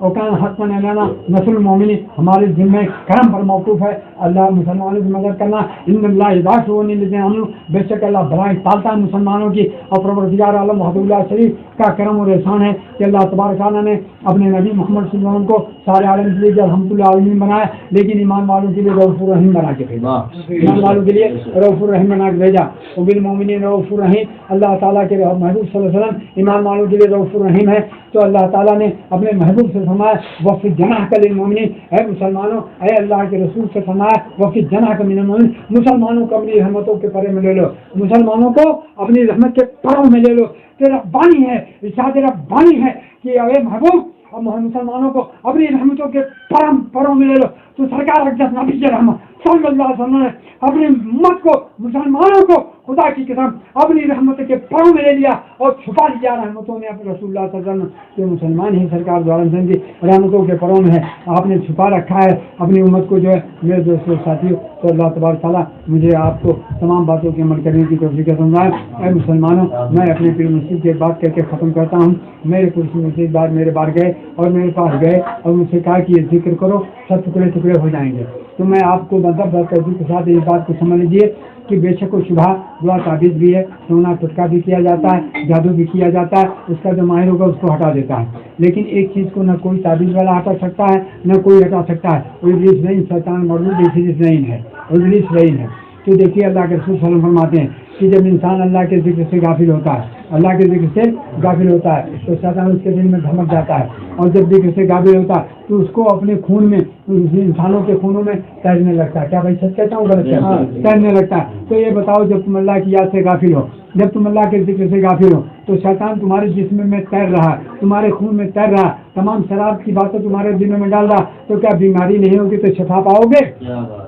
وكان حقا علينا نصر المؤمنين. ہمارے ذمہ کرم پر موقوف ہے اللہ مسلمانوں کی مدد کرنا. ان اللہ یدافع عن الذین آمنوا، بے شک اللہ بھلائی پالتا ہے مسلمانوں کی. اور پروردگار عالم وحدہ اللہ شریف کا کرم اور احسان ہے کہ اللہ تبارک تعالیٰ نے اپنے نبی محمد صلی اللہ علیہ وسلم کو سارے عالم کے لیے رحمۃ للعالمین بنایا، لیکن ایمان والوں کے لیے رؤوف الرحیم بنا کے بھیجا. ایمان والوں کے لیے رؤوف الرحیم بنا کے بھیجا. وبالمؤمنین رؤوف الرحیم. اللہ تعالیٰ کے محبوب صلی اللہ علیہ وسلم ایمان والوں کے لیے رؤوف الرحیم ہے. تو اللہ تعالیٰ نے اپنے محبوب سے فرمایا وفد جناح للمؤمنین، اے مسلمانوں، اے اللہ کے رسول سے فرمایا وفد جناح من المؤمنین، مسلمانوں کو اپنی رحمتوں کے پرے میں لے لو، مسلمانوں کو اپنی رحمت کے پروں میں لے لو. تیرا بانی ہے، ارشاد ربانی ہے کہ اے محبوب اور مسلمانوں کو اپنی رحمتوں کے پروں میں لے لو. تو سرکار اقدس نبی رحمت صلی اللہ علیہ وسلم نے اپنی امت کو، مسلمانوں کو خدا کی قسم اپنی رحمت کے پروں میں لے لیا اور چھپا لیا رحمتوں نے. اپنے رسول اللہ صلی اللہ علیہ وسلم کے مسلمان ہی سرکار دو عالم کی رحمتوں کے پروں میں ہے. آپ نے چھپا رکھا ہے اپنی امت کو جو ہے میرے دوستوں ساتھیوں. تو اللہ تبارک تعالیٰ مجھے آپ کو تمام باتوں کے عمل کرنے کی توفیق سمجھائے. اے مسلمانوں، میں اپنے پیر مسجد کی بات کر کے ختم کرتا ہوں. میرے کرسی مسجد بار میرے بار گئے اور میرے پاس گئے اور مجھ سے کہا کہ یہ ذکر کرو، سب ٹکڑے ٹکڑے ہو جائیں گے. تو میں آپ کو مطلب کے ساتھ اس بات کو سمجھ لیجیے کہ بے شک و شبہ دعا تعبیذ بھی ہے، سونا ٹٹکا بھی کیا جاتا ہے، جادو بھی کیا جاتا ہے. اس کا جو ماہر ہوگا اس کو ہٹا دیتا ہے. لیکن ایک چیز کو نہ کوئی تعبیذ والا ہٹا سکتا ہے نہ کوئی ہٹا سکتا ہے. وہ ابلیس نہیں، شیطان مردود ابلیس نہیں ہے، ابلیس نہیں ہے. تو دیکھیے اللہ کے رسول صلی اللہ علیہ وسلم فرماتے ہیں کہ جب انسان اللہ کے ذکر سے غافل ہوتا ہے، اللہ کے ذکر سے غافل ہوتا ہے تو شیطان اس کے دل میں دھمک جاتا ہے. اور جب ذکر سے غافل ہوتا ہے تو اس کو اپنے خون میں، انسانوں کے خونوں میں تیرنے لگتا ہے. کیا بھائی سچ کہتا ہوں غلط کہتا ہوں؟ تیرنے لگتا ہے. تو یہ بتاؤ جب تم اللہ کی یاد سے غافل ہو، جب تم اللہ کے ذکر سے غافل ہو تو شیطان تمہارے جسم میں تیر رہا ہے، تمہارے خون میں تیر رہا ہے، تمام شراب کی باتیں تمہارے دل میں ڈال رہا. تو کیا بیماری نہیں ہوگی تو شفا پاؤ گے؟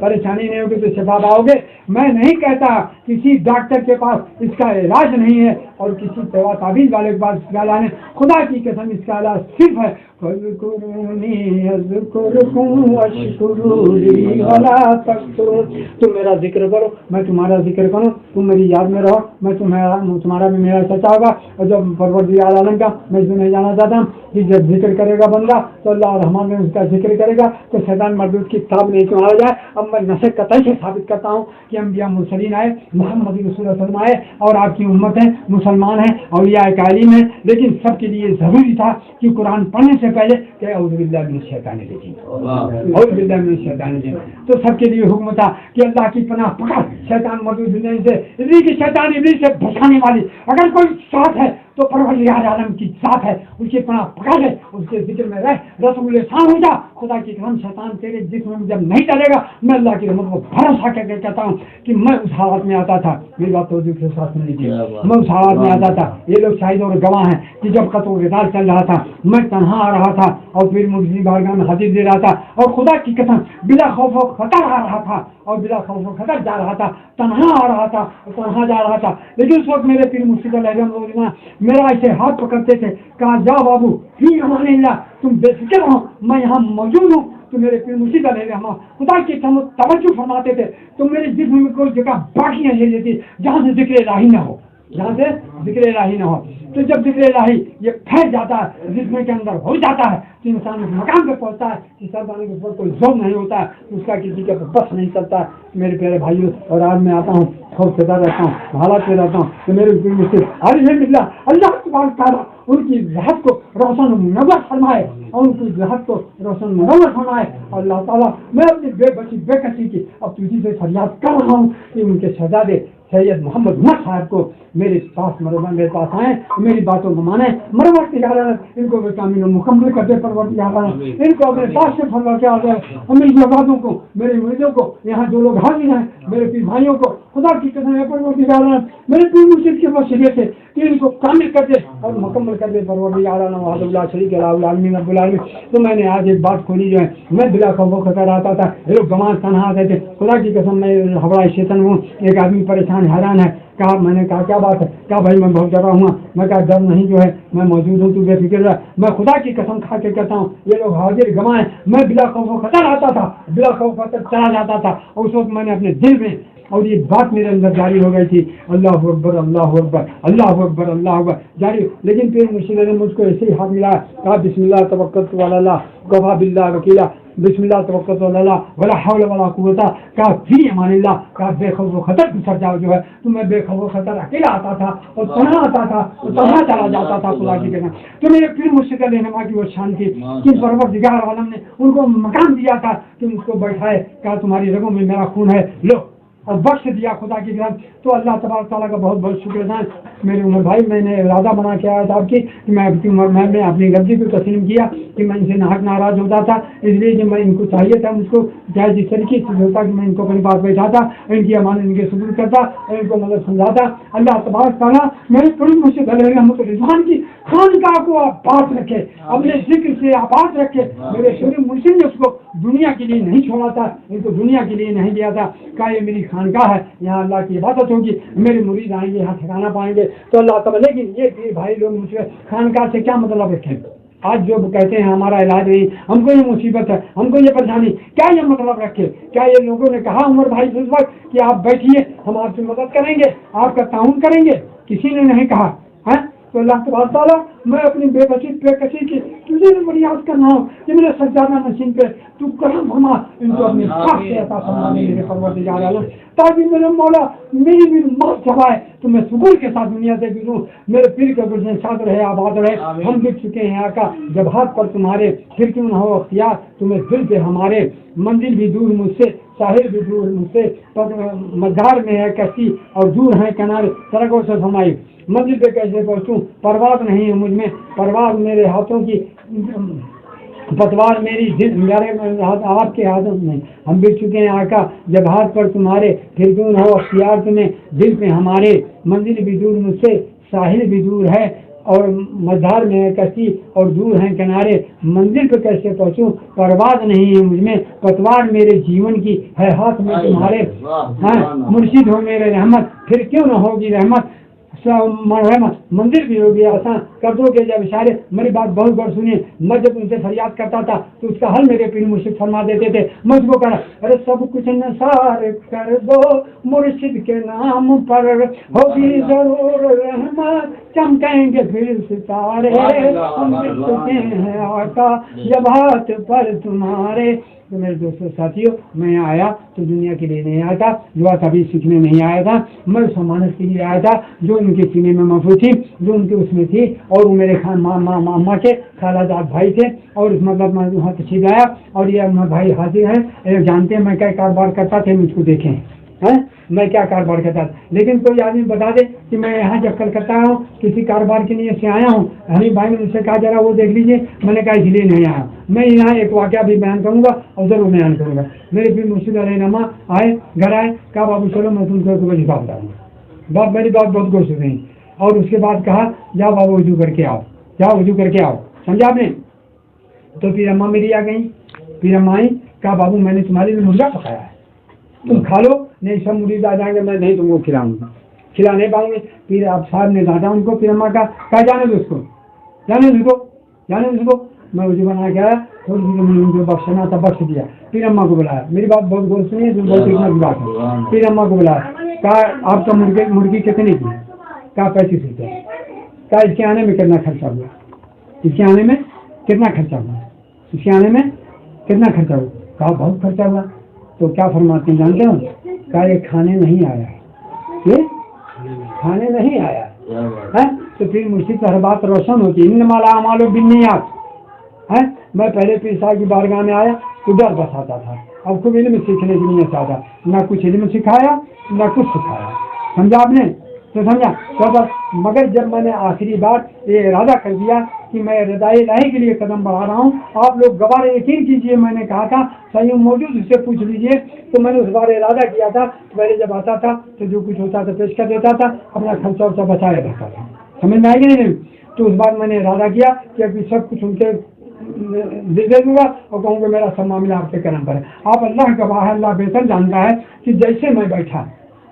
پریشانی نہیں ہوگی تو شفا پاؤ گے؟ میں نہیں کہتا کسی ڈاکٹر کے پاس اس کا علاج نہیں ہے اور کسی دوا تعبیذ والے کے پاس اس کا علاج ہے. خدا کی قسم اس کا علاج صرف ہے تم میرا ذکر کرو میں تمہارا ذکر کروں، تم میری یاد میں رہو میں تمہارا بھی میرا سچا ہوگا. اور جب پروردگار عالم کا میں اس میں جانا چاہتا ہوں کہ جب ذکر کرے گا بندہ تو اللہ رحمان میں اس کا ذکر کرے گا تو شیطان مردود کی کتاب نہیں چمارا جائے. اب میں نشے قطعی سے ثابت کرتا ہوں کہ انبیاء مرسلین آئے، محمد رسول اللہ صلی اللہ علیہ وسلم آئے اور آپ کی امت ہے، مسلمان ہیں، اولیاء کاظم ہیں، لیکن سب کے لیے ضروری تھا کہ قرآن پڑھنے سے پہلے کہ اعوذ باللہ من الشیطان الرجیم، اعوذ باللہ من الشیطان الرجیم. تو سب کے لیے حکم تھا کہ اللہ کی پناہ پکڑ شیطان مردود سے، شیطان ابلیس سے بچانے والی اگر کوئی ساتھ ہے تو پروردگار عالم کی ذات ہے، اس کی پناہ پکڑ لے، اس کے ذکر میں رہ، رسول لسان ہو جا. خدا کی قسم شیطان تیرے جسم میں جب نہیں ڈالے گا میں اللہ کی رحمت کو بھروسہ کر کے کہتا ہوں کہ میں اس حالات میں آتا تھا. میری بات توجہ کے ساتھ سن لیجیے. میں اس حالات میں آتا تھا، یہ لوگ شاہد اور گواہ ہیں کہ جب قتل و قتال چل رہا تھا میں تنہا آ رہا تھا اور پھر مجھے بارگاہ میں حاضر دے رہا تھا اور خدا کی قسم بلا خوف و خطر آ رہا تھا اور بلا خوف و خطر جا رہا تھا، تنہا آ رہا تھا اور تنہا جا رہا تھا. لیکن اس وقت میرے پیر مرشد میرا ایسے ہاتھ پکڑتے تھے، کہا جا بابو فی امان اللہ، تم بے فکر ہو میں یہاں موجود ہوں. تو میرے پیر مرشد علیہ رحمہ خدا کی توجہ فرماتے تھے تو میرے جسم میں کوئی جگہ باقی نہیں رہ جاتی جہاں سے ذکر الہی نہ ہو، جہاں سے ذکر الہی نہ ہو. تو جب ذکر الہی یہ پھیل جاتا ہے جسم کے اندر ہو جاتا ہے تو انسان اس مقام پہ پہنچتا ہے کہ سردانے کے اوپر کوئی ظلم نہیں ہوتا ہے، اس کا کسی کے بس نہیں چلتا. میرے پیارے بھائیوں، اور آج میں آتا ہوں خوف پیدا رہتا ہوں، حالات پہ رہتا ہوں تو میرے اللہ تبارک تعالیٰ ان کی رحمت کو روشن منور فرمائے اور ان کی رحمت کو روشن منور فرمائے. اللہ تعالیٰ میں اپنی بے کسی کی اب تجھی سے فریاد کر رہا ہوں کہ ان کے شہزادے سید محمد عمر صاحب کو میرے پاس میرے پاس آئیں، میری باتوں کو مانیں. ان کو کامل مکمل کر دے پروردگار، ان کو اپنے پاس سے فرما کے آ جائے. اور میری اولادوں کو، میرے مریضوں کو، یہاں جو لوگ حاضر ہیں میرے پیر بھائیوں کو خدا کی قسم ہے پروردگار میرے پیر مرشد کے وسیلے سے کہ ان کو کامل کر دے اور مکمل کر دے پروردگار وحدہ لا شریک لہ العالمین رب العالمین. تو میں نے آج ایک بات کھولی جو ہے، میں بلا خوف و خطر آتا تھا، یہ لوگ گمان تنہا آتے تھے. خدا کی قسم میں ہبڑا شیطان ہوں، ایک آدمی پریشان حیران ہے کہا میں نے کہا کیا بات ہے؟ کہا بھائی میں بہت ڈرا ہوا. میں کہا ڈر نہیں جو ہے میں موجود ہوں تو بے فکر رہ. میں خدا کی قسم کھا کے کہتا ہوں یہ لوگ حاضر گواہ ہیں. میں بلا خوف و خطر آتا تھا, بلا خوف و خطر چلا جاتا تھا. اور اس وقت میں نے اپنے دل میں اور یہ بات میرے اندر جاری ہو گئی تھی اللہ اکبر اللہ اکبر اللہ اکبر اللہ اکبر جاری. لیکن پھر مرشد نے مجھ کو ایسے ہی ہاتھ ملایا, کہا بسم اللہ توکلت علی اللہ کفی باللہ وکیلا, بسم اللہ توکلت علی اللہ ولا حول ولا قوت, کہا فی امان اللہ, کہا بے خوف و خطر گزر جاؤ جو ہے. تو میں بے خوف و خطر اکیلا آتا تھا اور تنہا آتا تھا اور تنہا چلا جاتا تھا خدا کی قسم. تو میرے پھر مرشد رہنما کی وہ شان تھی کہ پروردگار عالم نے ان کو مقام دیا تھا کہ اس کو بیٹھائے, کہا تمہاری رگوں میں میرا خون ہے لو, اور بخش دیا خدا کی قسم. تو اللہ تبارک تعالیٰ کا بہت بہت شکر ہے. میرے عمر بھائی میں نے ارادہ بنا کے آیا تھا آپ کی کہ میں اپنی عمر میں نے اپنی غلطی کو تسلیم کیا کہ میں ان سے ناحق ناراض ہوتا تھا, اس لیے کہ میں ان کو چاہیے تھا مجھ کو چاہے جس طریقے سے ہوتا کہ میں ان کو اپنے پاس بیٹھاتا, ان کی امان ان کے سبول کرتا, ان کو مدد سمجھاتا. اللہ تبارک تعالیٰ میرے پوری مرشد علیہ رحمۃ رضوان کی خانقاہ کو آباد رکھے, اپنے ذکر سے آباد رکھے. میرے شوری مرشد نے اس کو دنیا کے لیے نہیں چھوڑا تھا, ان کو دنیا کے لیے نہیں دیا تھا. کہا یہ میری خانقاہ ہے, یہاں اللہ کی عبادت ہوگی, میرے مرید آئیں گے, یہاں ٹھکانا پائیں گے. تو اللہ تعالیٰ, لیکن یہ پیر بھائی لوگ مجھ سے خانقاہ سے کیا مطلب رکھیں؟ آج جو کہتے ہیں ہمارا علاج نہیں, ہم کو یہ مصیبت ہے, ہم کو یہ پریشانی, کیا یہ مطلب رکھے؟ کیا یہ لوگوں نے کہا عمر بھائی اس وقت کہ آپ بیٹھیے ہم آپ کی مدد کریں گے, آپ کا تعاون کریں گے؟ کسی نے نہیں کہا ہے. تو اللہ تبارک تعالیٰ میں اپنی بے کسی کی تجھے بڑی یاد کرنا ہوں کہ میرے سجادہ نشین پہ تو کرم فرما, ان کو اپنی خاص سے عطا فرما دے میرے پروردگار عالم, تاکہ میرے مولا میری بھی موت جوائے تو میں سکون کے ساتھ دنیا سے گزروں. میرے پیر کا گزرے شاد رہے آباد رہے. ہم گر چکے ہیں آقا جب ہاتھ پر تمہارے, پھر کیوں نہ ہو اختیار تمہیں دل پہ ہمارے. منزل بھی دور مجھ سے, ساحل بھی دور مجھ سے, مزار میں ہے کشتی اور دور ہے کنارے. سڑکوں سے فرمائی منزل پہ کیسے پہنچوں, پرواز نہیں ہے مجھ میں, پرواز میرے ہاتھوں کی پتوار میری میرے آپ کے ہاتھوں میں. ہم بھی چکے ہیں آقا جب ہاتھ پر تمہارے, پھر کیوں نہ ہو اختیار تمہیں دل پہ ہمارے. منزل بھی دور مجھ سے, ساحل بھی دور ہے اور مزار میں ہے کشتی اور دور ہیں کنارے. منزل پہ کیسے پہنچوں, پرواز نہیں ہے مجھ میں, پتوار میرے جیون کی ہے ہاتھ میں تمہارے. مرشد ہو میرے رحمت, پھر کیوں نہ ہوگی رحمت. منزل بھی ہوگی آسان کر دو گے جب اشارے. میری بات بہت غور سنیے. میں جب ان سے فریاد کرتا تھا تو اس کا حل میرے پیر مرشد فرما دیتے تھے. میں اس کو کہا ارے سب کچھ نثار کر دو مرشد کے نام پر, ہوگی ضرور رحمت, چمکیں گے پھر ستارے. ہم چکے ہیں آقا جب ہاتھ پر تمہارے. تو میرے دوستوں ساتھیوں, میں آیا تو دنیا کے لیے نہیں آیا تھا, دعا کبھی سیکھنے نہیں آیا تھا. میں اس امانت کے لیے آیا تھا جو ان کے سینے میں محفوظ تھی, جو ان کے اس میں تھی. اور وہ میرے ماما کے خالہ جات بھائی تھے, اور اس مطلب میں وہاں تشریف آیا. اور یہ بھائی حاضر ہیں, جانتے ہیں میں کیا کاروبار کرتا تھا, مجھ کو دیکھیں میں کیا کاروبار کرتا تھا. لیکن کوئی آدمی بتا دے کہ میں یہاں جب کلکتہ آیا ہوں کسی کاروبار کے لیے سے آیا ہوں. حنیف بھائی نے مجھ سے کہا ذرا وہ دیکھ لیجیے. میں نے کہا اس لیے نہیں آیا. میں یہاں ایک واقعہ بھی بیان کروں گا اور ضرور بیان کروں گا. میرے پھر مرشد علیہ رحمہ آئے, گھر آئے, کہا بابو چلو میں تم کو ایک وظیفہ بتاؤں گا. باپ میری بات بہت غور سے سنی. اور اس کے بعد کہا جاؤ بابو وضو کر کے آؤ, جاؤ وضو کر کے آؤ. سمجھا آپ نے؟ تو پھر اماں میری آ گئی. پھر اماں آئی, کہا بابو میں نے تمہارے لیے مرغا پکایا ہے, تم کھا لو. نہیں سب مرید آ جائیں گے, میں نہیں تم کو کھلاؤں گا, کھلا نہیں پاؤں گے. پھر آپ صاحب نے ڈانٹا ان کو. پھر اماں کہا جانے دو اس کو, جانے دو, جانے دو. میں وضو بنا کے آیا, تھوڑی سی ان کو بخشنا تھا, بخش دیا. پھر اماں کو بلایا. میری بات بہت غور سنیے, بہت حکمت بات ہے. پھر اماں کو بلایا, کہا آپ کا مرغی کتنے کی؟ کہا 35 روپئے. کہا اس کے آنے میں کتنا خرچہ ہوا؟ اس کے آنے میں کتنا خرچہ ہوا؟ اس کے آنے میں کتنا خرچہ ہوا؟ کہا بہت خرچہ ہوا. تو کیا فرماتے ہیں جانتے ہو؟ کہا یہ کھانے نہیں آیا, یہ کھانے نہیں آیا. تو پھر مرشد ہر بات روشن ہوتی ہے. انما الاعمال بالنیات. میں پہلے پیر صاحب کی بارگاہ میں آیا تو ڈر بس آتا تھا, اب خوب علم سیکھنے کے لیے چاہتا, نہ کچھ علم سکھایا نہ کچھ سکھایا. سمجھا آپ نے؟ تو سمجھا تو بس. مگر جب میں نے آخری بات یہ ارادہ کر دیا کہ میں رضائے الہی کے لیے قدم بڑھا رہا ہوں, آپ لوگ گوارہ یقین کیجئے, میں نے کہا تھا صحیح موجود اس سے پوچھ لیجئے. تو میں نے اس بار ارادہ کیا تھا, پہلے جب آتا تھا تو جو کچھ ہوتا تھا پیش کر دیتا تھا, اپنا خرچہ ورچہ بچایا رکھتا تھا. سمجھ میں آئے گی نہیں؟ تو اس بار میں نے ارادہ کیا کہ ابھی سب کچھ ان کے دے دوں گا اور کہوں گا میرا سب معاملہ آپ کے کرم پر ہے. آپ اللہ گواہ ہے, اللہ بہتر جانتا ہے کہ جیسے میں بیٹھا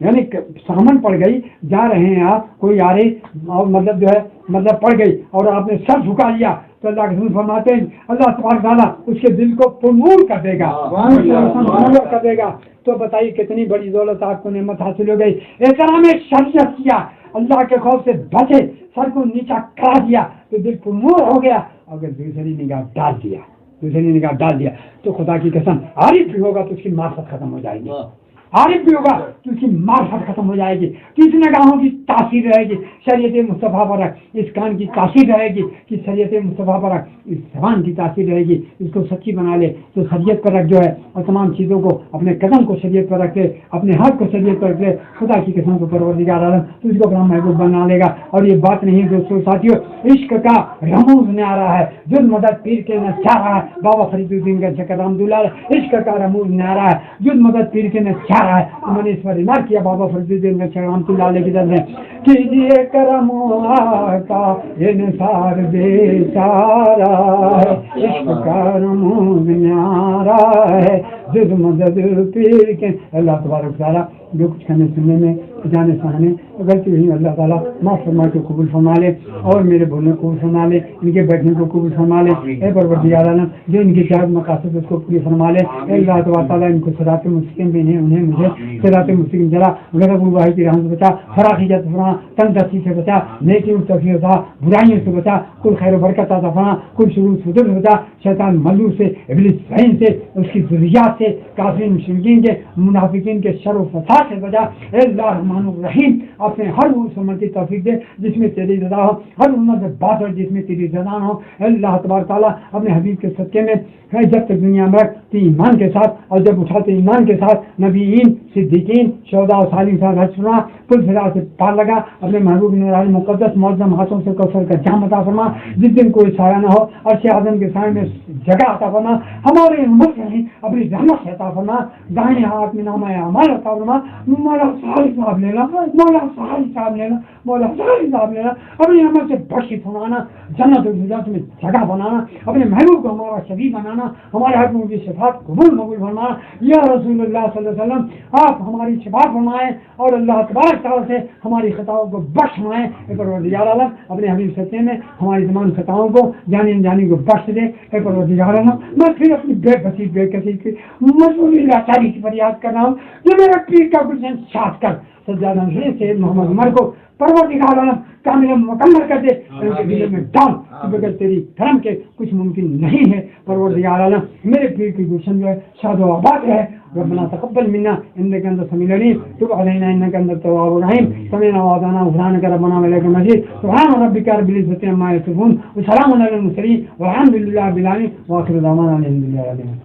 یعنی سامن پڑ گئی، جا رہے ہیں آپ، کوئی آ رہی اور مطلب جو ہے مطلب پڑ گئی اور آپ نے سر جھکا لیا، تو اللہ کے رسول فرماتے ہیں اللہ تبارک تعالیٰ اس کے دل کو پرنور کر دے گا، کر دے گا۔ تو بتائیے کتنی بڑی دولت آپ کو نعمت حاصل ہو گئی۔ احترام شریعت کیا، اللہ کے خوف سے بچے، سر کو نیچا کرا دیا تو دل پرنور ہو گیا۔ اگر دوسری نگاہ ڈال دیا تو خدا کی قسم عارف بھی ہوگا تو اس کی معرفت ختم ہو جائے گی، عارف بھی ہوگا تو اس کی معرفت ختم ہو جائے گی، تو اس نگاہوں کی تاثیر رہے گی شریعت مصطفیٰ پر، اس کان کی تاثیر رہے گی کہ شریعت مصطفیٰ پر، اس زبان کی تاثیر رہے گی، اس کو سچی بنا لے تو شریعت پر رکھ جو ہے، اور تمام چیزوں کو اپنے قدم کو شریعت پر رکھ لے، اپنے ہاتھ کو شریعت پر رکھ لے، خدا کی قسم کو پروردگار عالم تو اس کو اپنا محبوب بنا لے گا۔ اور یہ بات نہیں دوستوں ساتھیوں، عشق کا رموز میں آ رہا ہے، جو مدد پیر کے نہ چاہ رہا ہے، بابا فرید الدین کا شکر الحمدللہ، عشق کا رموز میں آ رہا ہے، جو مدد پیر کے نہ چاہ رہا ہے۔ میں نے اس پر ریمارک کیا بابا فرید الدین کا شکر الحمدللہ علیہ کی طرف سے، کیجیے کرم آقا یہ نثار بیچارہ ہے، عشق کا رموز میں آ رہا ہے، جد مدد پیر کے۔ اللہ تبارک تعالیٰ جو کچھ کہنے سننے میں جانے سامنے غلطی ہوئی اللہ تعالیٰ معاف فرما کے قبول فرما لے، اور میرے بولنے کو قبول فرما لے، ان کے بیٹھنے کو قبول فرما لے، اے پروردگار عالم جو ان کی چاہت مقاصد اس کو پوری فرما لے، اے اللہ تبارک تعالیٰ ان کو صراط مستقیم بھی انہیں مجھے صراط مستقیم چلا، غضب اللہ کی رحمت سے بچا، فراخیت فرما، تنگ دستی سے بچا، نیکی و توفیق عطا، برائیوں سے بچا، کل خیر و برکت عطا فرما، کل شرور فضل سے بچا، شیطان ملوث سے، ابلیس لعین سے، اس کی ذریات سے، کافرین مشرکین کے، منافقین کے شر و فساد سے بچا۔ اے اللہ الرحمن الرحیم اپنے ہر اس عمل کی توفیق دے جس میں تیری رضا ہو، ہر عمل سے بات ہو جس میں تیری رضا ہو۔ اے اللہ تبارک تعالیٰ اپنے حبیب کے صدقے میں جب تک دنیا میں تو ایمان کے ساتھ، اور جب اٹھاتے ایمان کے ساتھ، نبیین، صدیقین، شہداء و صالحین کے ساتھ حج فرما، کل فضا سے پار لگا، اپنے محبوب نورانی مقدس معظم ہاتھوں سے کوثر کا جام عطا فرما، جس دن کوئی سایہ نہ ہو، عرش اعظم کے سائے میں جگہ عطا فرما، ہمارے ملک میں اپنی رحمت سے عطا فرما، دائیں ہاتھ میں نامہ اعمال عطا فرما، مولا صالح صاحب لینا، مولا صالح صاحب لینا، مولا صالح صاحب لینا، اپنی رحمت سے بخشش فرمانا، جنت الفردوس میں جگہ بنانا، اپنے محبوب کو ہمارا شفیع بنانا، ہمارے حق میں کی شفاعت قبول فرمانا۔ یا رسول اللہ صلی اللہ علیہ وسلم آپ ہماری شفاعت فرمائیں اور اللہ تبارک تعالیٰ سے ہماری خطاؤں کو بخش فرمائیں۔ اے پروردگار عالم اپنے حبیب سچے میں ہماری تمام خطاؤں کو جانی انجانی کو بخش دے۔ اے پروردگار عالم میں پھر اپنی بے بسی بے کسی کی مجبوری لاچاری کی فریاد کر رہا ہوں کہ میرے پیر کا کچھ شاد کر سجادہ سید محمد عمر کو پروردگار عالم کامل مکمل کر دے، ان کے دل میں ڈال کہ بغیر تیری کرم کے کچھ ممکن نہیں ہے۔ پروردگار عالم میرے پیر کی گلشن جو ہے شاد و آباد ہے۔ ربنا تقبل منا انك انت السميع العليم تب علينا انك انت التواب الرحيم سمعنا وأطعنا غفرانك ربنا وإليك المصير سبحان ربك رب العزة عما يصفون وسلام على المرسلين والحمد لله رب العالمين وآخر دعوانا الحمد لله رب العالمين۔